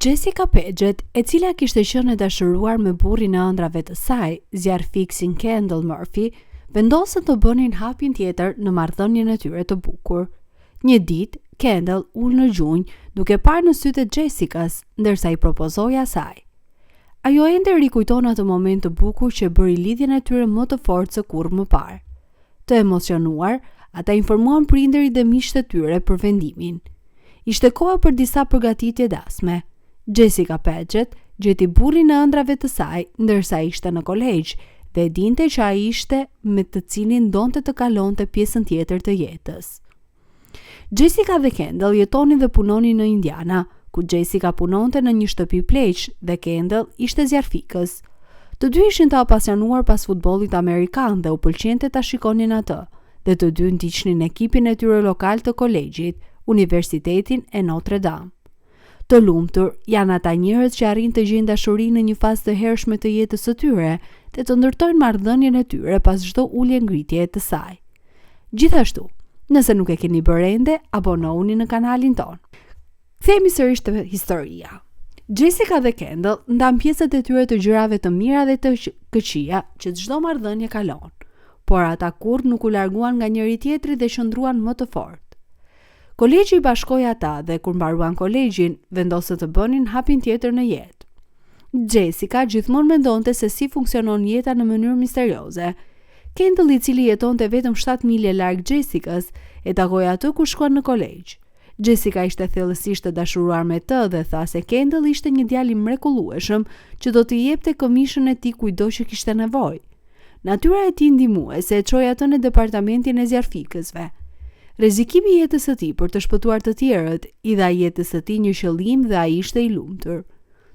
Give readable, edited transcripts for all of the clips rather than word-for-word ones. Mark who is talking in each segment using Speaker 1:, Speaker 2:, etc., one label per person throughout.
Speaker 1: Jessica Paget, e cila kishte qenë e dashuruar me burrin e ëndrave të saj, zjarfiksin Kendall Murphy, vendosën të bënin hapin tjetër në marrëdhënien e tyre të bukur. Një ditë, Kendall ul në gjunjë duke parë në sytë e Jessicas, ndërsa i propozoi asaj. Ajo ende rikujton atë moment të bukur që bëri lidhjen e tyre më të fortë se kurrë më parë. Të emocionuar, ata informuan prindërit dhe miqtë e tyre për vendimin. Ishte koha për disa përgatitje dasme. Jessica Paget gjeti burrin e ëndrave të saj ndërsa ishte në kolegj dhe dinte që ai ishte me të cilin donte të kalonte pjesën tjetër të jetës. Jessica dhe Kendall jetonin dhe punonin në Indiana, ku Jessica punonte në një shtëpi pleq dhe Kendall ishte zjarfikës. Të dy ishin të apasionuar pas futbollit amerikan dhe u pëlqente ta shikonin atë, dhe të dy ndiqnin ekipin e tyre lokal të kolegjit, Universitetin e Notre Dame. Të lumtur janë ata njerëz që arrin të gjejnë dashurinë në një fazë të hershme të jetës së tyre dhe të ndërtojnë marrëdhënien e tyre pas çdo ulje ngritjeje të saj. Gjithashtu, nëse nuk e keni bërë ende, abonohuni në kanalin ton. Kthehemi sërish te historia. Jessica dhe Kendall ndan pjesët e tyre të gjërave të mira dhe të këqija që çdo marrëdhënie kalon, por ata kurrë nuk u larguan nga njëri tjetri dhe qëndruan më të fortë. Kolegji i bashkoi ata dhe kur mbaruan kolegjin, vendosën të bënin hapin tjetër në jetë. Jessica gjithmonë mendonte se si funksionon jeta në mënyrë misterioze. Kendall, i cili jetonte vetëm 7 milje larg Jessicas, e takoi atë kur shkuan në kolegj. Jessica ishte thellësisht të dashuruar me të dhe tha se Kendall ishte një djalë i mrekullueshëm që do t'i jepte komishën e tij kujdo që kishte nevojë. Natyra e tij ndihmuese e çoi atë në departamentin e zjarfikësve. Rrezikimi i jetës së tij për të shpëtuar të tjerët i dha jetës së tij një qëllim dhe ai ishte i lumtur.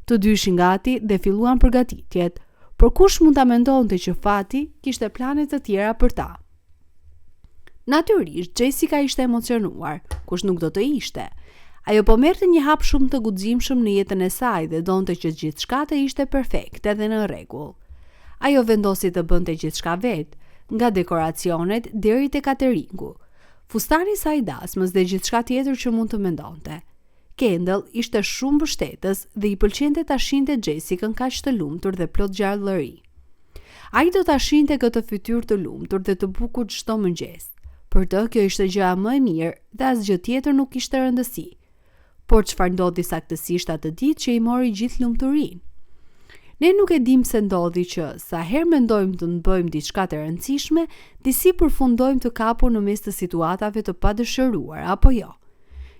Speaker 1: Të dy ishin gati dhe filluan përgatitjet, por kush mund ta mendonte që fati kishte plane të tjera për ta. Natyrisht, Jessica ishte emocionuar, kush nuk do të ishte. Ajo po merrte një hap shumë të guximshëm në jetën e saj dhe donte që gjithçka të ishte perfekte dhe në rregull. Ajo vendosi të bënte gjithçka vetë, nga dekoracionet deri te cateringu. Fustani i saj dasmës dhe gjithçka tjetër që mund të mendonte. Kendall ishte shumë mbështetës dhe i pëlqente ta shinte Jessicën kaq të lumtur dhe plot gjallëri. Ai do ta shinte këtë fytyrë të lumtur dhe të bukur çdo mëngjes. Për të, kjo ishte gjëja më e mirë dhe asgjë tjetër nuk kishte rëndësi. Por çfarë ndodhi saktësisht atë ditë që i mori gjithë lumturinë? Ne nuk e dim se ndodhi që sa herë mendojmë të bëjmë diçka të rëndësishme, disi përfundojmë të kapur në mes të situatave të padëshiruara, apo jo.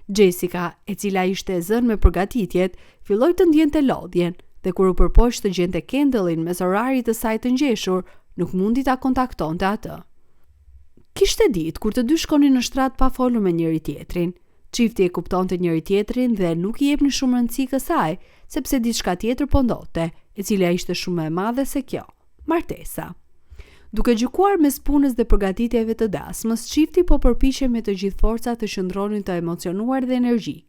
Speaker 1: Jessica, e cila ishte e zënë me përgatitjet, filloi të ndjente lodhjen dhe kur u përpoq të gjente Kendallin mes orarit të saj të ngjeshur, nuk mundi ta kontaktonte atë. Kishte ditë kur të dy shkonin në shtrat pa folur me njëri tjetrin. Çifti e kuptonte njëri tjetrin dhe nuk i jepni shumë rëndësi kësaj, sepse diçka tjetër po ndodhte, e cila ishte shumë e madhe se kjo, martesa. Duke gjykuar mes punës dhe përgatitjeve të dasmës, çifti po përpiqej me të gjithë forcat të qëndronin të emocionuar dhe energjik.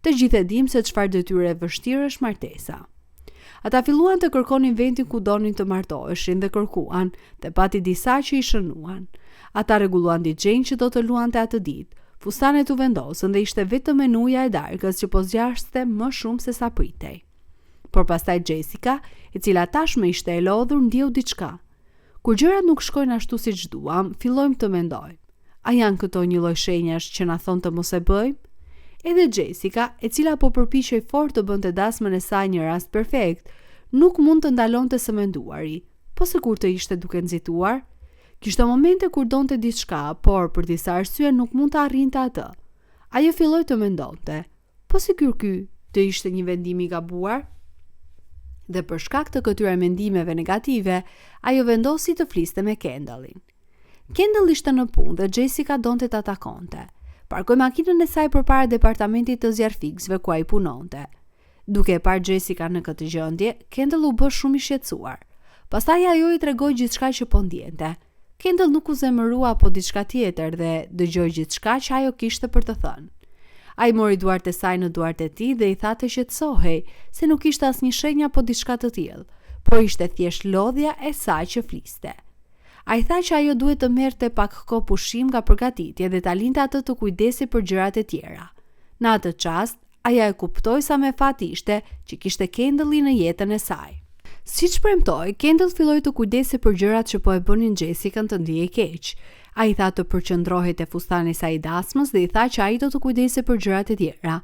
Speaker 1: Të gjithë e dim se çfarë detyre e vështirë është martesa. Ata filluan të kërkonin vendin ku donin të martoheshin dhe kërkuan, dhe pati disa që i shënuan. Ata rregulluan DJ-n që do të luante atë ditë. Fustanet u vendosën dhe ishte vetëm menuja e darkës që po zgjaste më shumë se sa pritej. Por pastaj Jessica, e cila tashmë ishte e lodhur, ndjeu diçka. Kur gjërat nuk shkojnë ashtu siç duam, fillojmë të mendojmë. A janë këto një lloj shenjash që na thon të mos e bëjmë? Edhe Jessica, e cila po përpiqej fort të bënte dasmën e saj një rast perfekt, nuk mund të ndalonte së menduari, po sikur të ishte duke nxituar. Kishte momente kur donte diçka, por për disa arsye nuk mund të arrinte atë. Ajo filloi të mendonte, po sikur ky të ishte një vendim i gabuar? Dhe për shkak të këtyre mendimeve negative, ajo vendosi të fliste me Kendallin. Kendall ishte në punë dhe Jessica donte ta takonte. Parkoi makinën e saj përpara departamentit të zjarfikësve ku ai punonte. Duke e parë Jessica në këtë gjendje, Kendall u bë shumë i shqetësuar. Pastaj ajo i tregoi gjithçka që po ndjente. Kendall nuk u zemërua apo diçka tjetër dhe dëgjoi gjithçka që ajo kishte për të thënë. Ai mori duart e saj në duart e tij dhe i tha të qetësohej, se nuk ishte asnjë shenjë apo diçka të tillë, por ishte thjesht lodhja e saj që fliste. Ai tha që ajo duhet të merrte pak kohë pushim nga përgatitja dhe ta linte atë të kujdesi për gjërat e tjera. Në atë çast, aja e kuptoi sa me fat ishte që kishte Kendalli në jetën e saj. Siç premtoi, Kendall filloi të kujdesej për gjërat që po e bënin Jessica të ndihej keq. Ai tha të përqendrohej te fustani i saj i dasmës dhe i tha që ai do të kujdesej për gjërat e tjera.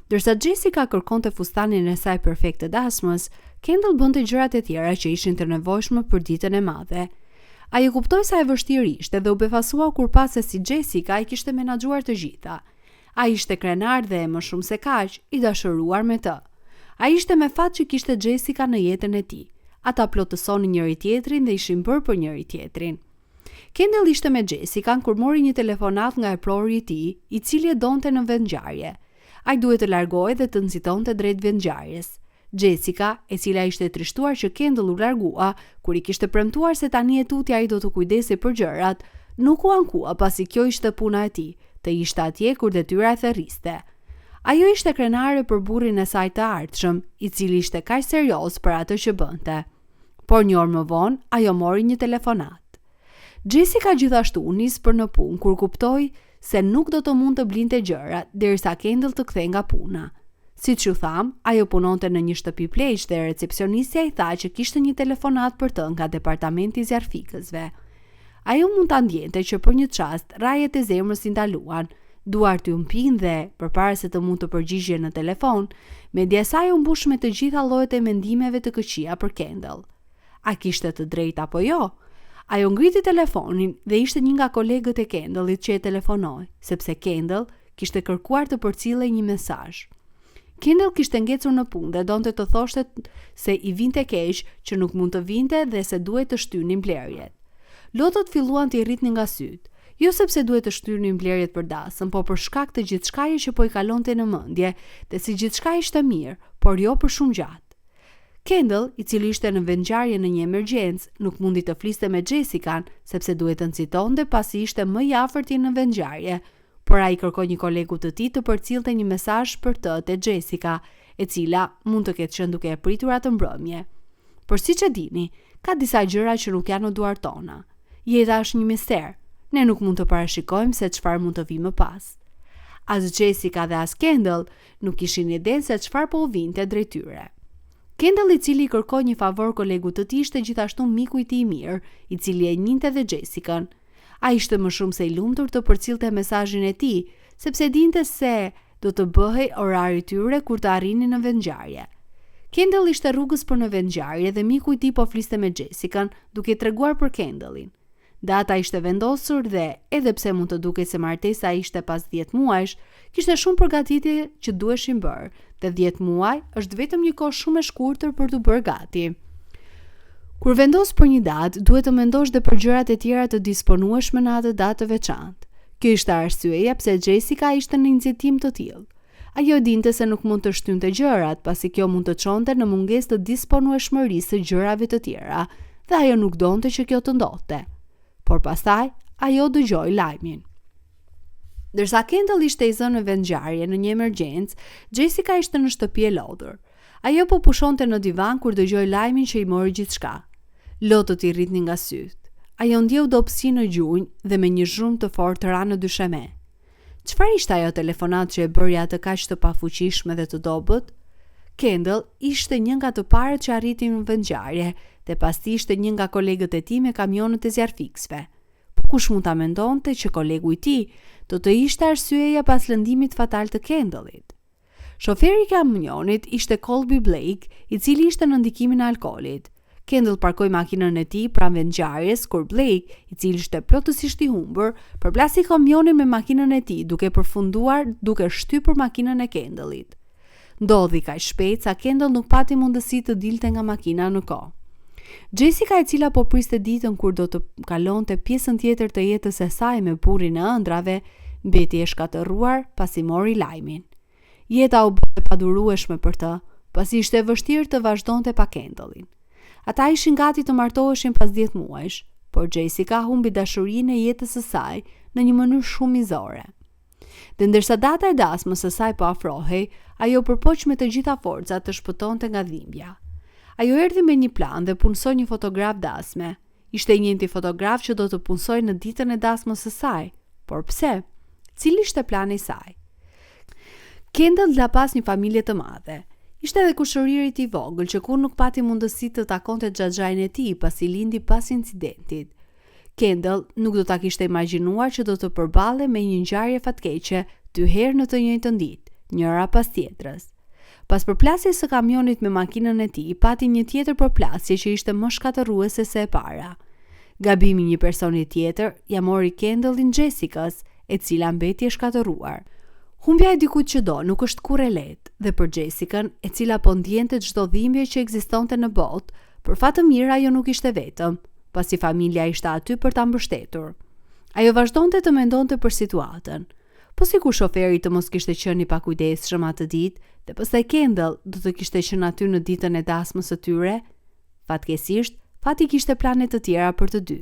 Speaker 1: Ndërsa Jessica kërkonte fustanin e saj perfekt të dasmës, Kendall bënte gjërat e tjera që ishin të nevojshme për ditën e madhe. Ai e kuptoi sa e vështirë ishte dhe u befasua kur pa se si Jessica i kishte menaxhuar të gjitha. Ai ishte krenar dhe më shumë se kaq, i dashuruar me të. Ai ishte me fat që kishte Jessica në jetën e tij. Ata plotësonin njëri tjetrin dhe ishin bërë për njëri tjetrin. Kendall ishte me Jessica kur mori një telefonat nga e prori i tij, i cili e donte në vendngjarje. Ai duhet të largohej dhe të nxitonte drejt vendngjarjes. Jessica, e cila ishte trishtuar që Kendall u largua, kur i kishte premtuar se tani e tutje ai do të kujdesej për gjërat, nuk u ankua pasi kjo ishte puna e tij, të ishte atje kur detyra e therriste. Ajo ishte krenare për burrin e saj të ardhshëm, i cili ishte kaq serioz për atë që bënte. Por një orë më vonë, ajo mori një telefonat. Jessica gjithashtu u nis për në punë kur kuptoi se nuk do të mund të blinte gjëra derisa Kendall të kthej nga puna. Siç ju tham, ajo punonte në një shtëpi pleqë dhe recepcionistja i tha që kishte një telefonat për të nga departamenti i zjarfikësve. Ajo mund ta ndjente që për një çast rajet e zemrës i ndaluan, duart i umpin dhe, përpara se të mund të përgjigje në telefon, mendja e saj u mbush me të gjitha llojet e mendimeve të këqija për Kendall. A kishte të drejtë apo jo? Ajo ngriti telefonin dhe ishte një nga kolegët e Kendallit që e telefonoi, sepse Kendall kishte kërkuar të përcillej një mesazh. Kendall kishte ngecur në punë dhe donte të thoshte se i vinte keq, që nuk mund të vinte dhe se duhet të shtynin blerjet. Lotët filluan të i rritnin nga syt, jo sepse duhet të shtynin blerjet për dasëm, po për shkak të gjithçkaje që po i kalonte në mendje, dhe si gjithçka ishte mirë, por jo për shumë gjatë. Kendall, i cili ishte në vendngjarje në një emergjencë, nuk mundi të fliste me Jessican, sepse duhet të nxitonte pasi ishte më i afërti në vendngjarje, por ai kërkoi një kolegu të tij të përcillte një mesazh për të te Jessica, e cila mund të ketë qenë duke e pritur atë mbrëmje. Por siç e dini, ka disa gjëra që nuk janë në duart tona. Jeta është një mister. Ne nuk mund të parashikojmë se çfarë mund të vijë më pas. As Jessica dhe as Kendall nuk kishin ide se çfarë po u vinte drejt tyre. Kendall, i cili kërkoi një favor kolegut të tij, ishte gjithashtu miku i tij i mirë, i cili e njinte dhe Jessican. Ai ishte më shumë se i lumtur të përcillte mesazhin e tij, sepse dinte se do të bëhej orari i tyre kur të arrinin në vendngjarje. Kendall ishte rrugës për në vendngjarje dhe miku i tij po fliste me Jessican, duke treguar për Kendallin. Data ishte vendosur dhe, edhe pse mund të duket se martesa ishte pas 10 muajsh, kishte shumë përgatitje që duheshin bërë, dhe 10 muaj është vetëm një kohë shumë e shkurtër për të bërë gati. Kur vendos për një datë, duhet të mendosh dhe për gjërat e tjera të disponueshme në atë datë të veçantë. Kjo ishte arsyeja pse Jessica ishte në iniciativë të tillë. Ajo dinte se nuk mund të shtynte gjërat, pasi kjo mund të çonte në mungesë të disponueshmërisë së gjërave të tjera, dhe ajo nuk donte që kjo të ndodhte. Por pastaj, ajo dëgjoi lajmin. Ndërsa Kendall ishte i zënë në vendngjarje në një emergjencë, Jessica ishte në shtëpi e lodhur. Ajo po pushonte në divan kur dëgjoi lajmin që i mori gjithçka. Lotët i rritnin nga syt. Ajo ndjeu dobësi në gjunjë dhe me një zhurmë të fortë të ra në dysheme. Çfarë ishte ajo telefonat që e bëri atë kaq të pafuqishme dhe të dobët? Kendall ishte një nga të parët që arritin në vendngjarje dhe pasti ishte një nga kolegët e tij me kamionët e zjarfikësve. Po kush mund ta mendonte që kolegu i tij do të ishte arsyeja pas lëndimit fatal të Kendallit? Shoferi i kamionit ishte Colby Blake, i cili ishte në ndikimin e alkoolit. Kendall parkoi makinën e tij pranë vendngjarjes kur Blake, i cili ishte plotësisht i humbur, përplasi kamionin me makinën e tij duke përfunduar duke shtypur makinën e Kendallit. Ndodhi kaq shpejt sa Kendall nuk pati mundësi të dilte nga makina në kohë. Jessica, e cila po priste ditën kur do të kalonte pjesën tjetër të jetës së saj me burrin e ëndrave, mbeti e shkatërruar pasi mori lajmin. Jeta u bë e padurueshme për të, pasi ishte vështirë të vazhdonte pa Kendallin. Ata ishin gati të martoheshin pas 10 muajsh, por Jessica humbi dashurinë e jetës së saj në një mënyrë shumë mizore. Dhe ndërsa data e dasmës së saj po afrohej, ajo përpoq me të gjitha forcat të shpëtonte nga dhimbja. Ajo erdhi me një plan dhe punsoi një fotograf dasme. Ishte i njëjti fotograf që do të punsojë në ditën e dasmës së saj. Por pse? Cili ishte plani i saj? Kendall la pas një familje të madhe. Ishte edhe kushëririt i vogël që kur nuk pati mundësi të takonte xhaxhain e tij pasi lindi pas incidentit. Kendall nuk do ta kishte imagjinuar që do të përballe me një ngjarje fatkeqe 2 herë në të njëjtën ditë, njëra pas tjetrës. Pas përplasjes së kamionit me makinën e tij, pati një tjetër përplasje që ishte më shkatërruese se e para. Gabimi një personi tjetër ja mori Kendallin Jessicas, e cila mbeti e shkatëruar. Humbja e dikujt që do nuk është kurrë e lehtë dhe për Jessicën, e cila po ndjente çdo dhimbje që ekzistonte në botë, për fat të mirë ajo nuk ishte vetëm, pasi familja ishte aty për ta mbështetur. Ajo vazhdonte të mendonte për situatën. Po sikur shoferi të mos kishte qenë i pakujdesshëm atë ditë, dhe pastaj Kendall do të kishte qenë aty në ditën e dasmës së tyre, fatkeqësisht, fati kishte plane të tjera për të dy.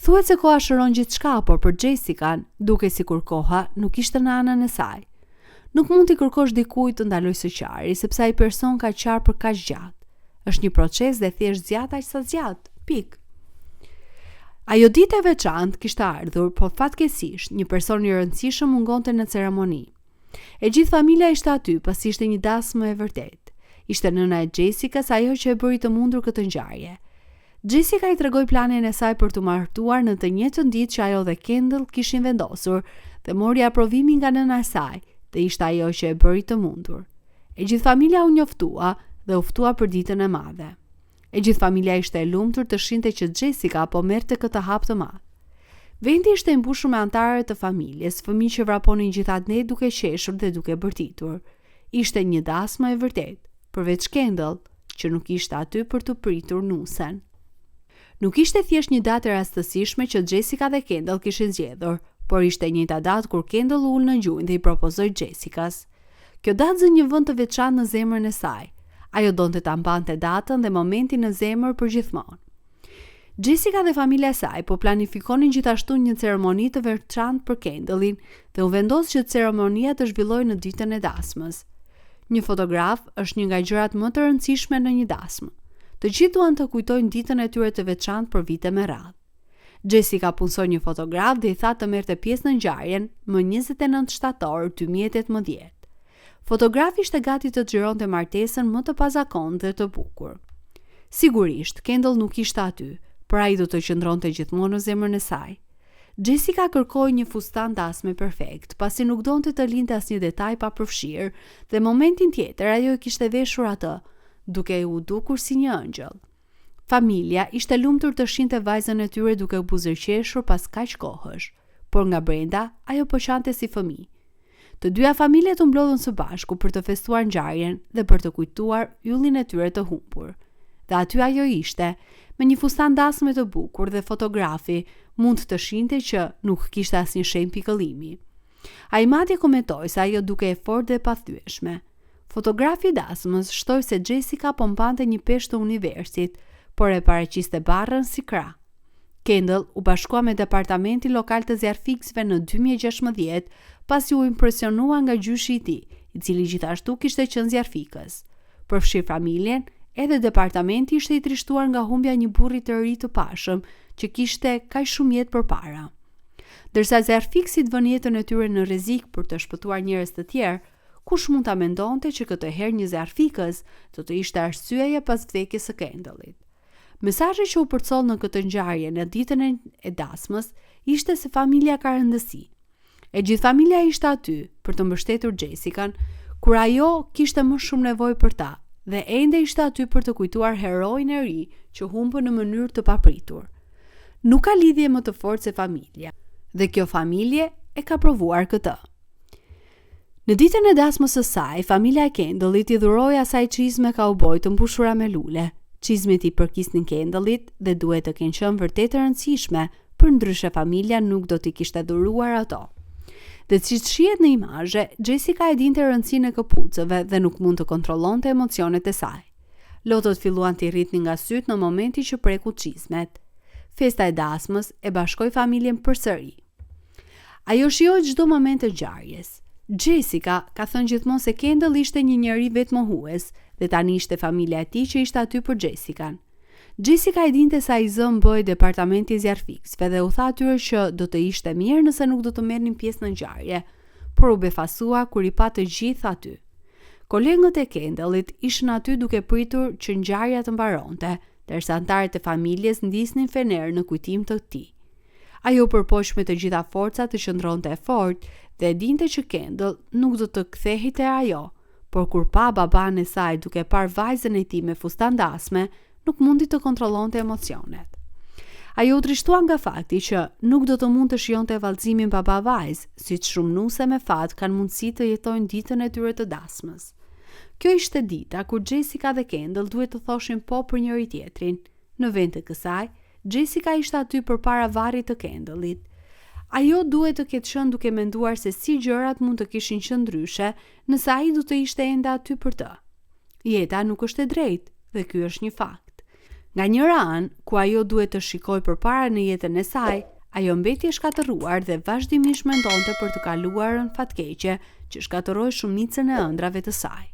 Speaker 1: Thuhet se koha shëron gjithçka, por për Jessican, duke sikur koha nuk ishte në anën e saj. Nuk mund t'i kërkosh dikujt të ndalojë së qari, sepse ai person ka qarë për kaq gjatë. Është një proces dhe thjesht zgjat aq sa zgjat. Pik. Ajo ditë e veçantë kishte ardhur, por fatkeqësisht një person i rëndësishëm mungonte në ceremoni. E gjithë familja ishte aty, pasi ishte një dasmë e vërtetë. Ishte nëna e Jessicas ajo që e bëri të mundur këtë ngjarje. Jessica i tregoi planin e saj për të martuar në të njëjtën ditë që ajo dhe Kendall kishin vendosur dhe mori aprovimin nga nëna e saj, dhe ishte ajo që e bëri të mundur. E gjithë familja u njoftua dhe u ftua për ditën e madhe. E gjithë familja ishte e lumtur të shinte që Jessica po merrte këtë hap të madh. Vendi ishte i mbushur me anëtarë të familjes, fëmijë që vraponin gjithatnë duke qeshur dhe duke bërtitur. Ishte një dasmë e vërtetë, përveç Kendall, që nuk ishte aty për të pritur nusen. Nuk ishte thjesht një datë e rastësishme që Jessica dhe Kendall kishin zgjedhur, por ishte e njëjta datë kur Kendall ul në gjunjë dhe i propozoi Jessicas. Kjo datë zë një vend të veçantë në zemrën e saj. Ajo donte ta mbante datën dhe momentin në zemër për gjithmonë. Jessica dhe familja e saj po planifikonin gjithashtu një ceremoni të veçantë për Kendallin dhe u vendos që ceremonia të zhvillojë në ditën e dasmës. Një fotograf është një nga gjërat më të rëndësishme në një dasmë. Të gjithë duan të kujtojnë ditën e tyre të veçantë për vite me radhë. Jessica punsoi një fotograf dhe i tha të merrte pjesë në ngjarjen më 29 shtator 2018. Fotografi ishte gati të xhironte martesën më të pazakontë dhe të bukur. Sigurisht, Kendall nuk ishte aty, por ai do të qëndronte gjithmonë në zemrën e saj. Jessica kërkoi një fustan dasme perfekt, pasi nuk donte të linte asnjë detaj pa përfshirë, dhe momentin tjetër ajo kishte veshur atë, duke u dukur si një ëngjëll. Familja ishte lumtur të shinte vajzën e tyre duke u buzëqeshur pas kaq kohësh, por nga brenda ajo po qante si fëmijë. Të dyja familjet u mblodhën së bashku për të festuar ngjarjen dhe për të kujtuar yllin e tyre të humbur. Dhe aty ajo ishte, me një fustan dasme të bukur dhe fotografi mund të shinte që nuk kishte asnjë shenjë pikëllimi. Ai madje komentoi se ajo duke e fortë dhe pathyeshme. Fotografi i dasmës shtoi se Jessica po mbante një peshë të universit, por e paraqiste barrën si krah. Kendall u bashkua me departamentin lokal të zjarfikësve në 2016, pasi u impresionua nga gjyshi i tij, i cili gjithashtu kishte qenë zjarfikës. Përfshir familjen, edhe departamenti ishte i trishtuar nga humbja një burri të ri të pashëm që kishte kaq shumë jetë përpara. Dërsa zjarfikësit vënë jetën e tyre në rrezik për të shpëtuar njerëz të tjerë, kush mund ta mendonte që këtë herë një zjarfikës do të ishte arsyeja pas vdekjes së Kendallit. Mesazhi që u përcoll në këtë ngjarje në ditën e dasmës ishte se familja ka rëndësi. E gjithë familja ishte aty për të mbështetur Jessican kur ajo kishte më shumë nevojë për ta, dhe ende ishte aty për të kujtuar heroin e ri që humbën në mënyrë të papritur. Nuk ka lidhje më të fortë se familja, dhe kjo familje e ka provuar këtë. Në ditën e dasmës së saj, familja e Kendallit i dhuroi asaj çizme kauboj të mbushura me lule. Çizmet i përkisnin Kendallit dhe duhet të kenë qenë vërtet të rëndësishme, përndryshe familja nuk do t'i kishte dhuruar ato. Dhe siç shihet në imazhe, Jessica e dinte rëndësinë e këpucëve dhe nuk mund të kontrollonte emocionet e saj. Lotët filluan t'i rritnin nga syt në momentin që preku çizmet. Festa e dasmës e bashkoi familjen përsëri. Ajo shijoi çdo moment të ngjarjes. Jessica ka thënë gjithmonë se Kendall ishte një njeri vetmohues dhe tani ishte familja e tij që ishte aty për Jessican. Jessica e dinte sa i zëm bëj departamenti i zjarfikësve dhe u tha atyre që do të ishte mirë nëse nuk do të merrnin pjesë në ngjarje, por u befasua kur I pa të gjithë aty. Kolegët e Kendallit ishin aty duke pritur që ngjarja të mbaronte, ndërsa anëtarët e familjes ndisnin fener në kujtim të tij. Ajo përpoq me të gjitha forcat të qëndronte e fortë dhe e dinte që Kendall nuk do të kthehej te ajo, por kur pa baban e saj duke parë vajzën e tij me fustan dasme, nuk mundi të kontrollonte emocionet. Ajo u trishtua nga fakti që nuk do të mund të shijonte vallëzimin baba-vajzë, siç shumë nuse me fat kanë mundësi të jetojnë ditën e tyre të dasmës. Kjo ishte dita kur Jessica dhe Kendall duhet të thoshin po për njëri tjetrin. Në vend të kësaj, Jessica ishte aty përpara varrit të Kendallit. Ajo duhet të ketë qenë duke menduar se si gjërat mund të kishin qenë ndryshe nëse ai do të ishte ende aty për të. Jeta nuk është e drejtë dhe ky është një fakt. Nga njëra anë, ku ajo duhet të shikoj përpara në jetën e saj, ajo mbeti e shkatëruar dhe vazhdimisht mendonte për të kaluarën fatkeqe që shkatërroi shumicën e ëndrave të saj.